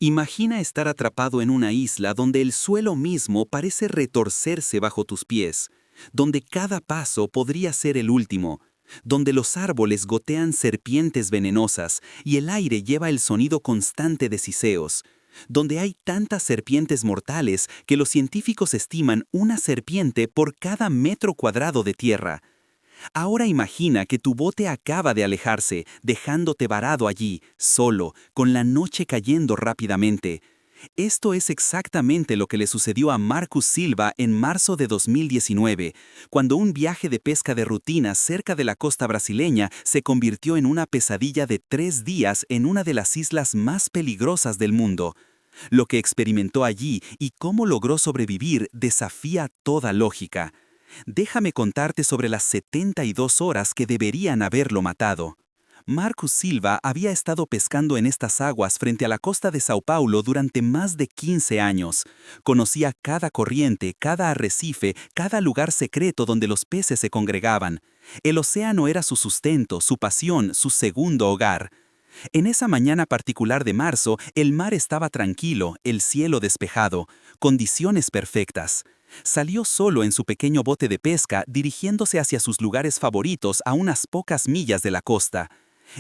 Imagina estar atrapado en una isla donde el suelo mismo parece retorcerse bajo tus pies, donde cada paso podría ser el último, donde los árboles gotean serpientes venenosas y el aire lleva el sonido constante de siseos, donde hay tantas serpientes mortales que los científicos estiman una serpiente por cada metro cuadrado de tierra. Ahora imagina que tu bote acaba de alejarse, dejándote varado allí, solo, con la noche cayendo rápidamente. Esto es exactamente lo que le sucedió a Marcus Silva en marzo de 2019, cuando un viaje de pesca de rutina cerca de la costa brasileña se convirtió en una pesadilla de 3 días en una de las islas más peligrosas del mundo. Lo que experimentó allí y cómo logró sobrevivir desafía toda lógica. Déjame contarte sobre las 72 horas que deberían haberlo matado. Marcus Silva había estado pescando en estas aguas frente a la costa de Sao Paulo durante más de 15 años. Conocía cada corriente, cada arrecife, cada lugar secreto donde los peces se congregaban. El océano era su sustento, su pasión, su segundo hogar. En esa mañana particular de marzo, el mar estaba tranquilo, el cielo despejado, condiciones perfectas. Salió solo en su pequeño bote de pesca, dirigiéndose hacia sus lugares favoritos a unas pocas millas de la costa.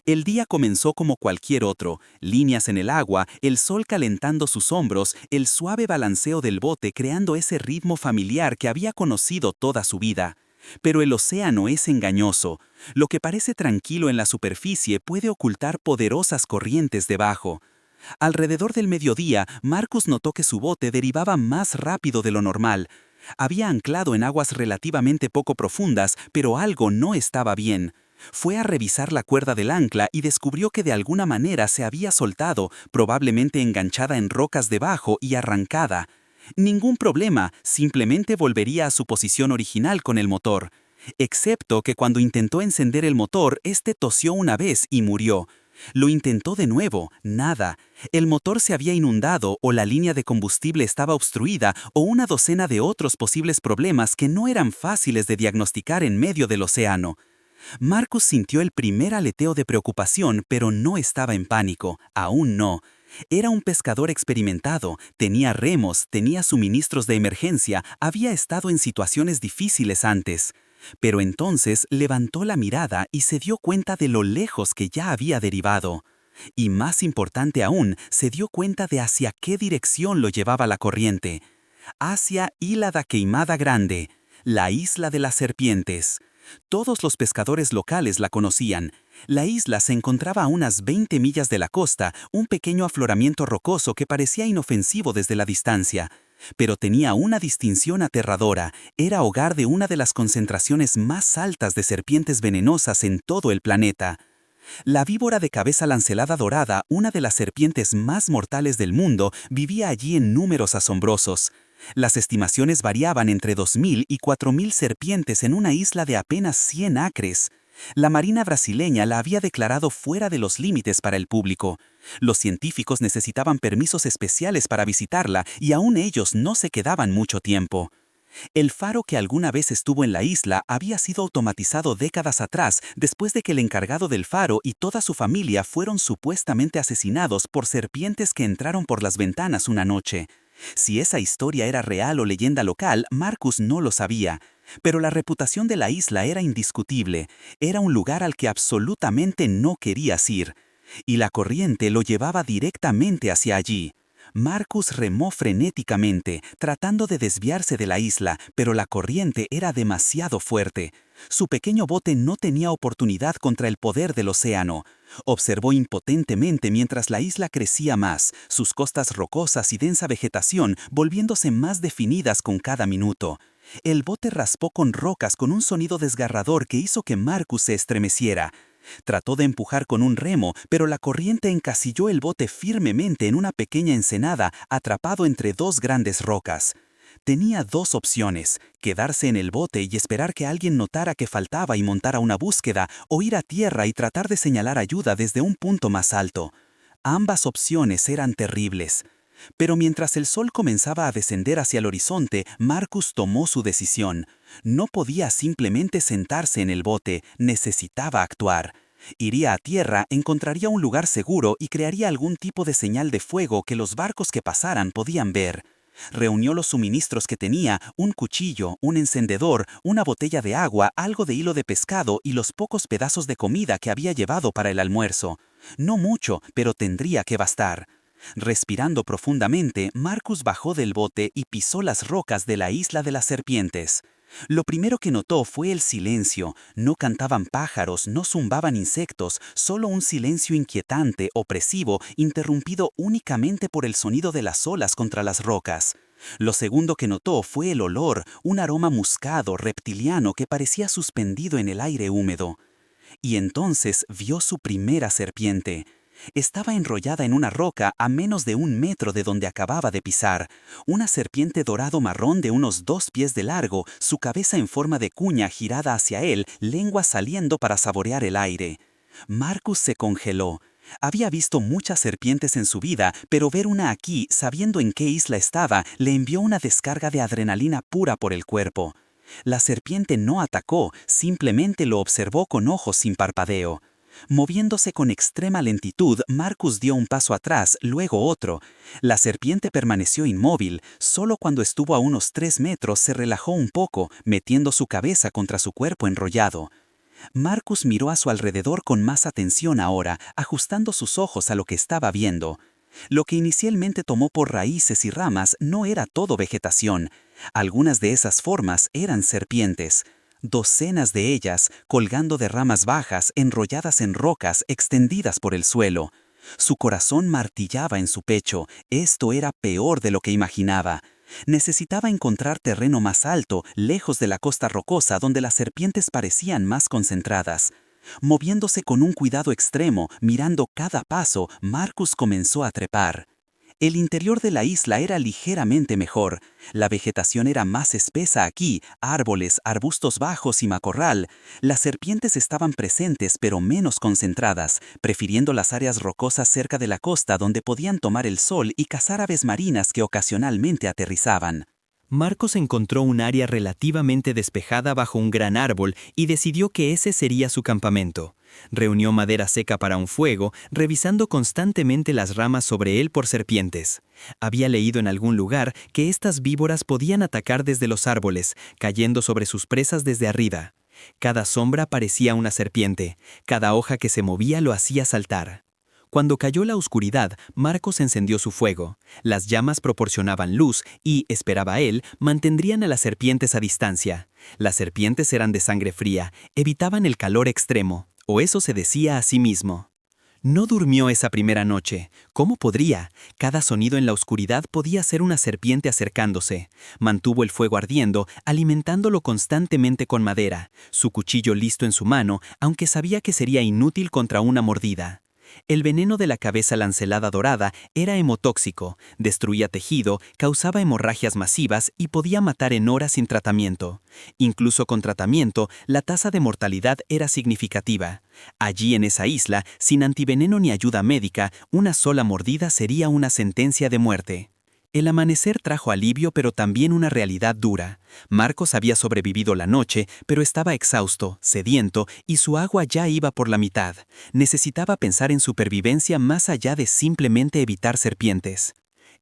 El día comenzó como cualquier otro, líneas en el agua, el sol calentando sus hombros, el suave balanceo del bote creando ese ritmo familiar que había conocido toda su vida. Pero el océano es engañoso. Lo que parece tranquilo en la superficie puede ocultar poderosas corrientes debajo. Alrededor del mediodía, Marcus notó que su bote derivaba más rápido de lo normal. Había anclado en aguas relativamente poco profundas, pero algo no estaba bien. Fue a revisar la cuerda del ancla y descubrió que de alguna manera se había soltado, probablemente enganchada en rocas debajo y arrancada. Ningún problema, simplemente volvería a su posición original con el motor. Excepto que cuando intentó encender el motor, este tosió una vez y murió. Lo intentó de nuevo, nada. El motor se había inundado o la línea de combustible estaba obstruida o una docena de otros posibles problemas que no eran fáciles de diagnosticar en medio del océano. Marcus sintió el primer aleteo de preocupación, pero no estaba en pánico, aún no. Era un pescador experimentado, tenía remos, tenía suministros de emergencia, había estado en situaciones difíciles antes. Pero entonces levantó la mirada y se dio cuenta de lo lejos que ya había derivado. Y más importante aún, se dio cuenta de hacia qué dirección lo llevaba la corriente. Hacia Ilha da Queimada Grande, la isla de las serpientes. Todos los pescadores locales la conocían. La isla se encontraba a unas 20 millas de la costa, un pequeño afloramiento rocoso que parecía inofensivo desde la distancia. Pero tenía una distinción aterradora, era hogar de una de las concentraciones más altas de serpientes venenosas en todo el planeta. La víbora de cabeza lanceolada dorada, una de las serpientes más mortales del mundo, vivía allí en números asombrosos. Las estimaciones variaban entre 2.000 y 4.000 serpientes en una isla de apenas 100 acres. La Marina brasileña la había declarado fuera de los límites para el público. Los científicos necesitaban permisos especiales para visitarla y aún ellos no se quedaban mucho tiempo. El faro que alguna vez estuvo en la isla había sido automatizado décadas atrás después de que el encargado del faro y toda su familia fueron supuestamente asesinados por serpientes que entraron por las ventanas una noche. Si esa historia era real o leyenda local, Marcus no lo sabía. Pero la reputación de la isla era indiscutible. Era un lugar al que absolutamente no querías ir. Y la corriente lo llevaba directamente hacia allí. Marcus remó frenéticamente, tratando de desviarse de la isla, pero la corriente era demasiado fuerte. Su pequeño bote no tenía oportunidad contra el poder del océano. Observó impotentemente mientras la isla crecía más, sus costas rocosas y densa vegetación volviéndose más definidas con cada minuto. El bote raspó con rocas con un sonido desgarrador que hizo que Marcus se estremeciera. Trató de empujar con un remo, pero la corriente encasilló el bote firmemente en una pequeña ensenada, atrapado entre dos grandes rocas. Tenía dos opciones: quedarse en el bote y esperar que alguien notara que faltaba y montara una búsqueda, o ir a tierra y tratar de señalar ayuda desde un punto más alto. Ambas opciones eran terribles. Pero mientras el sol comenzaba a descender hacia el horizonte, Marcus tomó su decisión. No podía simplemente sentarse en el bote, necesitaba actuar. Iría a tierra, encontraría un lugar seguro y crearía algún tipo de señal de fuego que los barcos que pasaran podían ver. Reunió los suministros que tenía, un cuchillo, un encendedor, una botella de agua, algo de hilo de pescado y los pocos pedazos de comida que había llevado para el almuerzo. No mucho, pero tendría que bastar. Respirando profundamente, Marcus bajó del bote y pisó las rocas de la isla de las serpientes. Lo primero que notó fue el silencio. No cantaban pájaros, no zumbaban insectos, solo un silencio inquietante, opresivo, interrumpido únicamente por el sonido de las olas contra las rocas. Lo segundo que notó fue el olor, un aroma muscado, reptiliano que parecía suspendido en el aire húmedo. Y entonces vio su primera serpiente. Estaba enrollada en una roca a menos de 1 metro de donde acababa de pisar. Una serpiente dorado marrón de unos 2 pies de largo, su cabeza en forma de cuña girada hacia él, lengua saliendo para saborear el aire. Marcus se congeló. Había visto muchas serpientes en su vida, pero ver una aquí, sabiendo en qué isla estaba, le envió una descarga de adrenalina pura por el cuerpo. La serpiente no atacó, simplemente lo observó con ojos sin parpadeo. Moviéndose con extrema lentitud, Marcus dio un paso atrás, luego otro. La serpiente permaneció inmóvil, solo cuando estuvo a unos 3 metros se relajó un poco, metiendo su cabeza contra su cuerpo enrollado. Marcus miró a su alrededor con más atención ahora, ajustando sus ojos a lo que estaba viendo. Lo que inicialmente tomó por raíces y ramas no era todo vegetación. Algunas de esas formas eran serpientes. Docenas de ellas, colgando de ramas bajas, enrolladas en rocas, extendidas por el suelo. Su corazón martillaba en su pecho. Esto era peor de lo que imaginaba. Necesitaba encontrar terreno más alto, lejos de la costa rocosa donde las serpientes parecían más concentradas. Moviéndose con un cuidado extremo, mirando cada paso, Marcus comenzó a trepar. El interior de la isla era ligeramente mejor. La vegetación era más espesa aquí, árboles, arbustos bajos y macorral. Las serpientes estaban presentes pero menos concentradas, prefiriendo las áreas rocosas cerca de la costa donde podían tomar el sol y cazar aves marinas que ocasionalmente aterrizaban. Marcos encontró un área relativamente despejada bajo un gran árbol y decidió que ese sería su campamento. Reunió madera seca para un fuego, revisando constantemente las ramas sobre él por serpientes. Había leído en algún lugar que estas víboras podían atacar desde los árboles, cayendo sobre sus presas desde arriba. Cada sombra parecía una serpiente, cada hoja que se movía lo hacía saltar. Cuando cayó la oscuridad, Marcos encendió su fuego. Las llamas proporcionaban luz y, esperaba él, mantendrían a las serpientes a distancia. Las serpientes eran de sangre fría, evitaban el calor extremo, o eso se decía a sí mismo. No durmió esa primera noche. ¿Cómo podría? Cada sonido en la oscuridad podía ser una serpiente acercándose. Mantuvo el fuego ardiendo, alimentándolo constantemente con madera, su cuchillo listo en su mano, aunque sabía que sería inútil contra una mordida. El veneno de la cabeza lancelada dorada era hemotóxico, destruía tejido, causaba hemorragias masivas y podía matar en horas sin tratamiento. Incluso con tratamiento, la tasa de mortalidad era significativa. Allí en esa isla, sin antiveneno ni ayuda médica, una sola mordida sería una sentencia de muerte. El amanecer trajo alivio pero también una realidad dura. Marcos había sobrevivido la noche, pero estaba exhausto, sediento y su agua ya iba por la mitad. Necesitaba pensar en supervivencia más allá de simplemente evitar serpientes.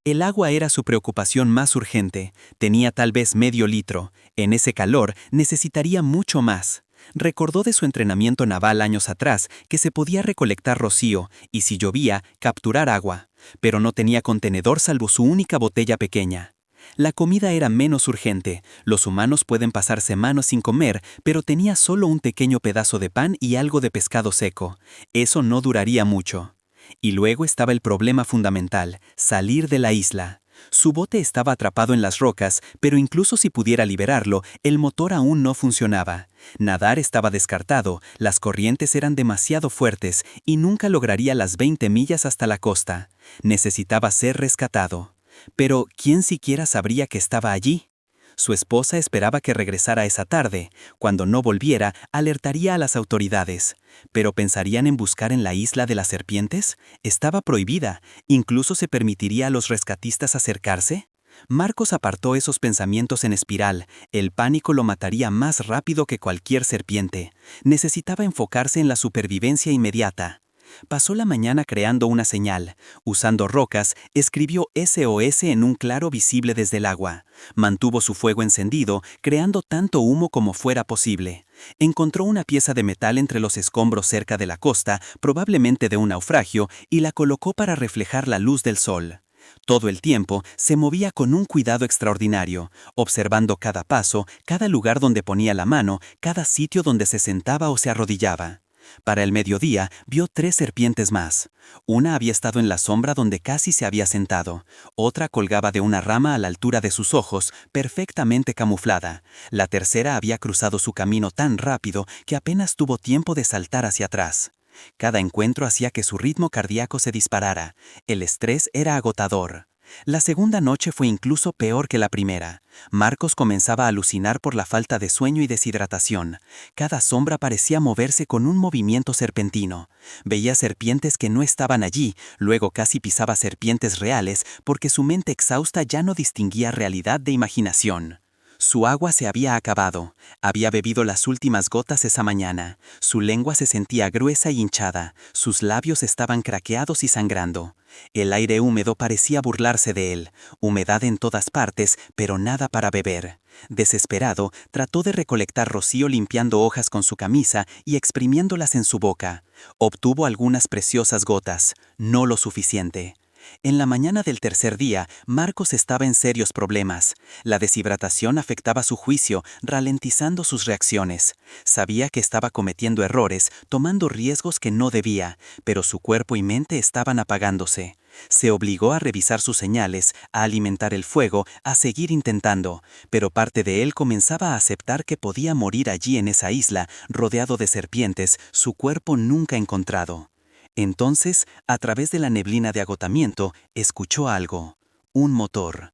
El agua era su preocupación más urgente. Tenía tal vez medio litro. En ese calor necesitaría mucho más. Recordó de su entrenamiento naval años atrás que se podía recolectar rocío y, si llovía, capturar agua. Pero no tenía contenedor salvo su única botella pequeña. La comida era menos urgente. Los humanos pueden pasar semanas sin comer, pero tenía solo un pequeño pedazo de pan y algo de pescado seco. Eso no duraría mucho. Y luego estaba el problema fundamental, salir de la isla. Su bote estaba atrapado en las rocas, pero incluso si pudiera liberarlo, el motor aún no funcionaba. Nadar estaba descartado, las corrientes eran demasiado fuertes y nunca lograría las 20 millas hasta la costa. Necesitaba ser rescatado. Pero ¿quién siquiera sabría que estaba allí? Su esposa esperaba que regresara esa tarde. Cuando no volviera, alertaría a las autoridades. ¿Pero pensarían en buscar en la isla de las serpientes? Estaba prohibida. ¿Incluso se permitiría a los rescatistas acercarse? Marcos apartó esos pensamientos en espiral. El pánico lo mataría más rápido que cualquier serpiente. Necesitaba enfocarse en la supervivencia inmediata. Pasó la mañana creando una señal. Usando rocas, escribió SOS en un claro visible desde el agua. Mantuvo su fuego encendido, creando tanto humo como fuera posible. Encontró una pieza de metal entre los escombros cerca de la costa, probablemente de un naufragio, y la colocó para reflejar la luz del sol. Todo el tiempo se movía con un cuidado extraordinario, observando cada paso, cada lugar donde ponía la mano, cada sitio donde se sentaba o se arrodillaba. Para el mediodía vio 3 serpientes más. Una había estado en la sombra donde casi se había sentado. Otra colgaba de una rama a la altura de sus ojos, perfectamente camuflada. La tercera había cruzado su camino tan rápido que apenas tuvo tiempo de saltar hacia atrás. Cada encuentro hacía que su ritmo cardíaco se disparara. El estrés era agotador. La segunda noche fue incluso peor que la primera. Marcos comenzaba a alucinar por la falta de sueño y deshidratación. Cada sombra parecía moverse con un movimiento serpentino. Veía serpientes que no estaban allí, luego casi pisaba serpientes reales porque su mente exhausta ya no distinguía realidad de imaginación. Su agua se había acabado. Había bebido las últimas gotas esa mañana. Su lengua se sentía gruesa y hinchada. Sus labios estaban craqueados y sangrando. El aire húmedo parecía burlarse de él. Humedad en todas partes, pero nada para beber. Desesperado, trató de recolectar rocío limpiando hojas con su camisa y exprimiéndolas en su boca. Obtuvo algunas preciosas gotas, no lo suficiente. En la mañana del tercer día, Marcos estaba en serios problemas. La deshidratación afectaba su juicio, ralentizando sus reacciones. Sabía que estaba cometiendo errores, tomando riesgos que no debía, pero su cuerpo y mente estaban apagándose. Se obligó a revisar sus señales, a alimentar el fuego, a seguir intentando, pero parte de él comenzaba a aceptar que podía morir allí en esa isla, rodeado de serpientes, su cuerpo nunca encontrado. Entonces, a través de la neblina de agotamiento, escuchó algo. Un motor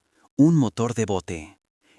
de bote.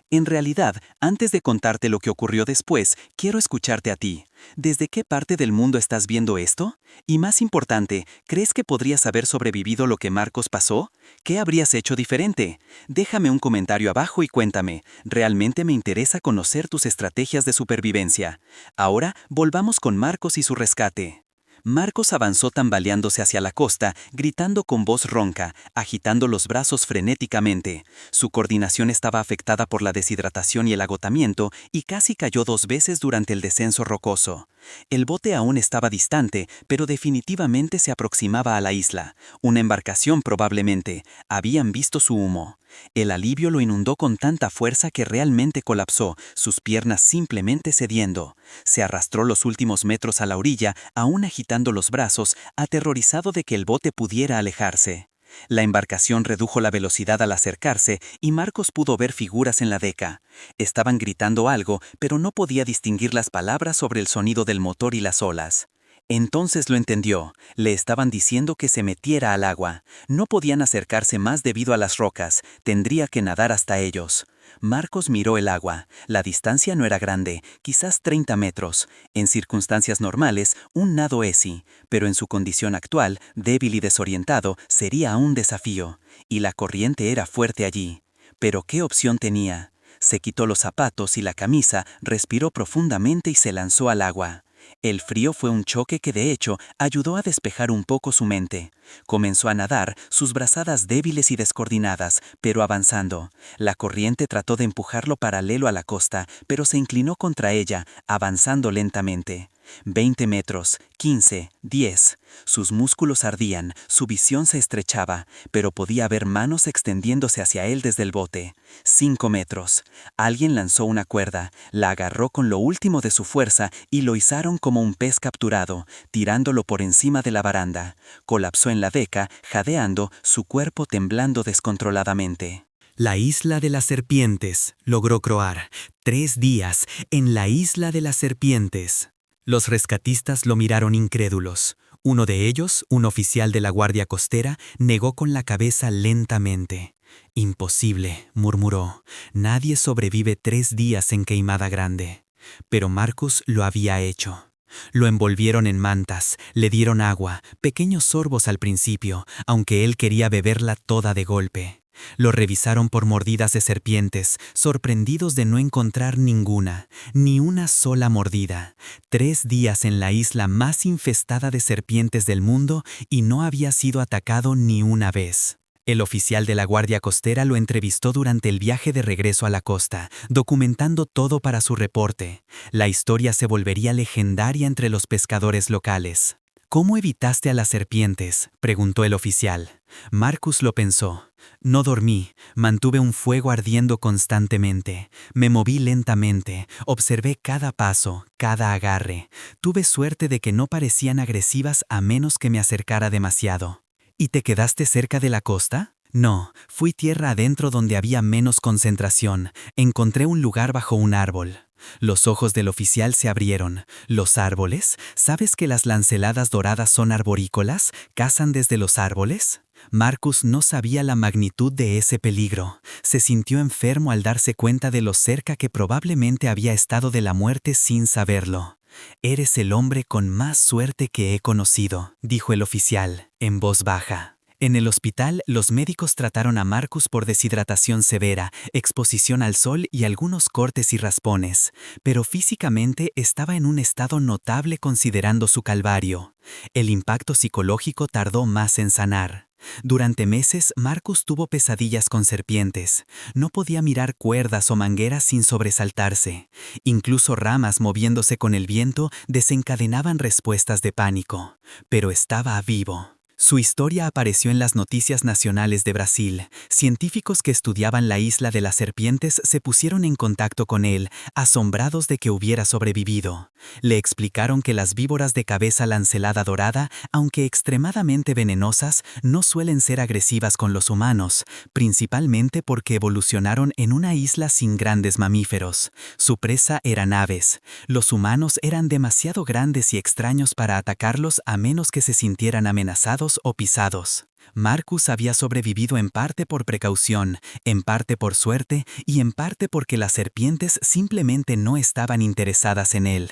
En realidad, antes de contarte lo que ocurrió después, quiero escucharte a ti. ¿Desde qué parte del mundo estás viendo esto? Y más importante, ¿crees que podrías haber sobrevivido lo que Marcos pasó? ¿Qué habrías hecho diferente? Déjame un comentario abajo y cuéntame. Realmente me interesa conocer tus estrategias de supervivencia. Ahora, volvamos con Marcos y su rescate. Marcos avanzó tambaleándose hacia la costa, gritando con voz ronca, agitando los brazos frenéticamente. Su coordinación estaba afectada por la deshidratación y el agotamiento, y casi cayó 2 veces durante el descenso rocoso. El bote aún estaba distante, pero definitivamente se aproximaba a la isla. Una embarcación probablemente. Habían visto su humo. El alivio lo inundó con tanta fuerza que realmente colapsó, sus piernas simplemente cediendo. Se arrastró los últimos metros a la orilla, aún agitando los brazos, aterrorizado de que el bote pudiera alejarse. La embarcación redujo la velocidad al acercarse y Marcos pudo ver figuras en la deca. Estaban gritando algo, pero no podía distinguir las palabras sobre el sonido del motor y las olas. Entonces lo entendió. Le estaban diciendo que se metiera al agua. No podían acercarse más debido a las rocas. Tendría que nadar hasta ellos. Marcos miró el agua. La distancia no era grande, quizás 30 metros. En circunstancias normales, un nado easy, pero en su condición actual, débil y desorientado, sería un desafío. Y la corriente era fuerte allí. Pero ¿qué opción tenía? Se quitó los zapatos y la camisa, respiró profundamente y se lanzó al agua. El frío fue un choque que de hecho ayudó a despejar un poco su mente. Comenzó a nadar, sus brazadas débiles y descoordinadas, pero avanzando. La corriente trató de empujarlo paralelo a la costa, pero se inclinó contra ella, avanzando lentamente. 20 metros, 15, 10. Sus músculos ardían, su visión se estrechaba, pero podía ver manos extendiéndose hacia él desde el bote. 5 metros. Alguien lanzó una cuerda, la agarró con lo último de su fuerza y lo izaron como un pez capturado, tirándolo por encima de la baranda. Colapsó en la deca, jadeando, su cuerpo temblando descontroladamente. La isla de las serpientes, logró croar. 3 días en la isla de las serpientes. Los rescatistas lo miraron incrédulos. Uno de ellos, un oficial de la Guardia Costera, negó con la cabeza lentamente. «Imposible», murmuró. «Nadie sobrevive 3 días en Queimada Grande». Pero Marcos lo había hecho. Lo envolvieron en mantas, le dieron agua, pequeños sorbos al principio, aunque él quería beberla toda de golpe. Lo revisaron por mordidas de serpientes, sorprendidos de no encontrar ninguna, ni una sola mordida. 3 días en la isla más infestada de serpientes del mundo y no había sido atacado ni una vez. El oficial de la Guardia Costera lo entrevistó durante el viaje de regreso a la costa, documentando todo para su reporte. La historia se volvería legendaria entre los pescadores locales. ¿Cómo evitaste a las serpientes?, preguntó el oficial. Marcus lo pensó. No dormí, mantuve un fuego ardiendo constantemente. Me moví lentamente, observé cada paso, cada agarre. Tuve suerte de que no parecían agresivas a menos que me acercara demasiado. ¿Y te quedaste cerca de la costa? No, fui tierra adentro donde había menos concentración. Encontré un lugar bajo un árbol. Los ojos del oficial se abrieron. ¿Los árboles? ¿Sabes que las lanceladas doradas son arborícolas? ¿Cazan desde los árboles? Marcus no sabía la magnitud de ese peligro. Se sintió enfermo al darse cuenta de lo cerca que probablemente había estado de la muerte sin saberlo. «Eres el hombre con más suerte que he conocido», dijo el oficial, en voz baja. En el hospital, los médicos trataron a Marcus por deshidratación severa, exposición al sol y algunos cortes y raspones, pero físicamente estaba en un estado notable considerando su calvario. El impacto psicológico tardó más en sanar. Durante meses, Marcus tuvo pesadillas con serpientes. No podía mirar cuerdas o mangueras sin sobresaltarse. Incluso ramas moviéndose con el viento desencadenaban respuestas de pánico. Pero estaba vivo. Su historia apareció en las noticias nacionales de Brasil. Científicos que estudiaban la isla de las serpientes se pusieron en contacto con él, asombrados de que hubiera sobrevivido. Le explicaron que las víboras de cabeza lancelada dorada, aunque extremadamente venenosas, no suelen ser agresivas con los humanos, principalmente porque evolucionaron en una isla sin grandes mamíferos. Su presa eran aves. Los humanos eran demasiado grandes y extraños para atacarlos a menos que se sintieran amenazados o pisados. Marcus había sobrevivido en parte por precaución, en parte por suerte y en parte porque las serpientes simplemente no estaban interesadas en él.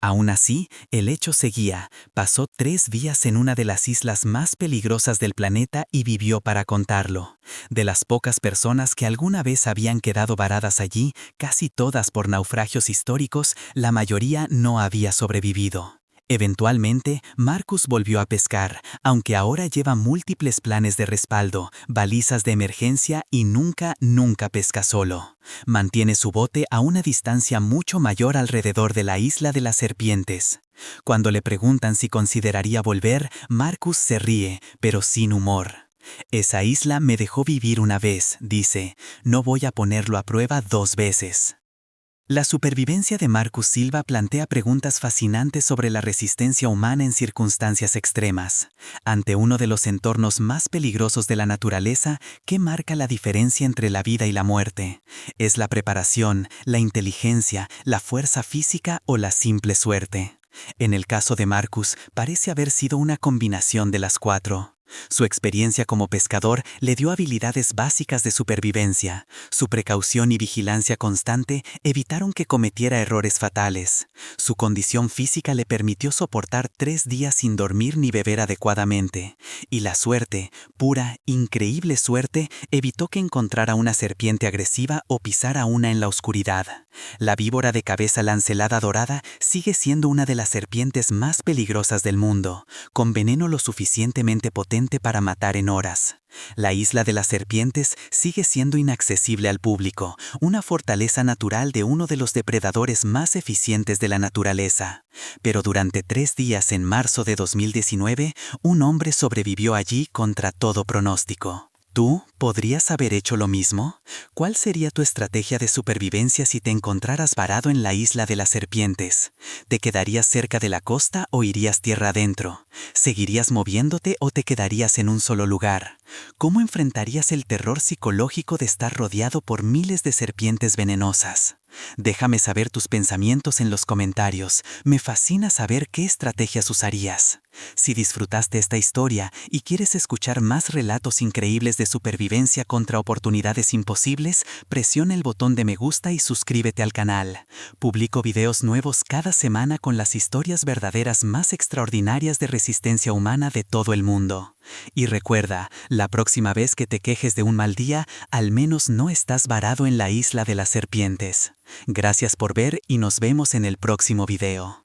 Aún así, el hecho seguía. Pasó 3 días en una de las islas más peligrosas del planeta y vivió para contarlo. De las pocas personas que alguna vez habían quedado varadas allí, casi todas por naufragios históricos, la mayoría no había sobrevivido. Eventualmente, Marcus volvió a pescar, aunque ahora lleva múltiples planes de respaldo, balizas de emergencia y nunca pesca solo. Mantiene su bote a una distancia mucho mayor alrededor de la isla de las serpientes. Cuando le preguntan si consideraría volver, Marcus se ríe, pero sin humor. «Esa isla me dejó vivir una vez», dice, «no voy a ponerlo a prueba 2 veces». La supervivencia de Marcus Silva plantea preguntas fascinantes sobre la resistencia humana en circunstancias extremas. Ante uno de los entornos más peligrosos de la naturaleza, ¿qué marca la diferencia entre la vida y la muerte? ¿Es la preparación, la inteligencia, la fuerza física o la simple suerte? En el caso de Marcus, parece haber sido una combinación de las 4. Su experiencia como pescador le dio habilidades básicas de supervivencia. Su precaución y vigilancia constante evitaron que cometiera errores fatales. Su condición física le permitió soportar 3 días sin dormir ni beber adecuadamente. Y la suerte, pura, increíble suerte, evitó que encontrara una serpiente agresiva o pisara una en la oscuridad. La víbora de cabeza lancelada dorada sigue siendo una de las serpientes más peligrosas del mundo, con veneno lo suficientemente potente para matar en horas. La isla de las serpientes sigue siendo inaccesible al público, una fortaleza natural de uno de los depredadores más eficientes de la naturaleza. Pero durante 3 días en marzo de 2019, un hombre sobrevivió allí contra todo pronóstico. ¿Tú podrías haber hecho lo mismo? ¿Cuál sería tu estrategia de supervivencia si te encontraras varado en la isla de las serpientes? ¿Te quedarías cerca de la costa o irías tierra adentro? ¿Seguirías moviéndote o te quedarías en un solo lugar? ¿Cómo enfrentarías el terror psicológico de estar rodeado por miles de serpientes venenosas? Déjame saber tus pensamientos en los comentarios. Me fascina saber qué estrategias usarías. Si disfrutaste esta historia y quieres escuchar más relatos increíbles de supervivencia contra oportunidades imposibles, presiona el botón de me gusta y suscríbete al canal. Publico videos nuevos cada semana con las historias verdaderas más extraordinarias de resistencia humana de todo el mundo. Y recuerda, la próxima vez que te quejes de un mal día, al menos no estás varado en la isla de las serpientes. Gracias por ver y nos vemos en el próximo video.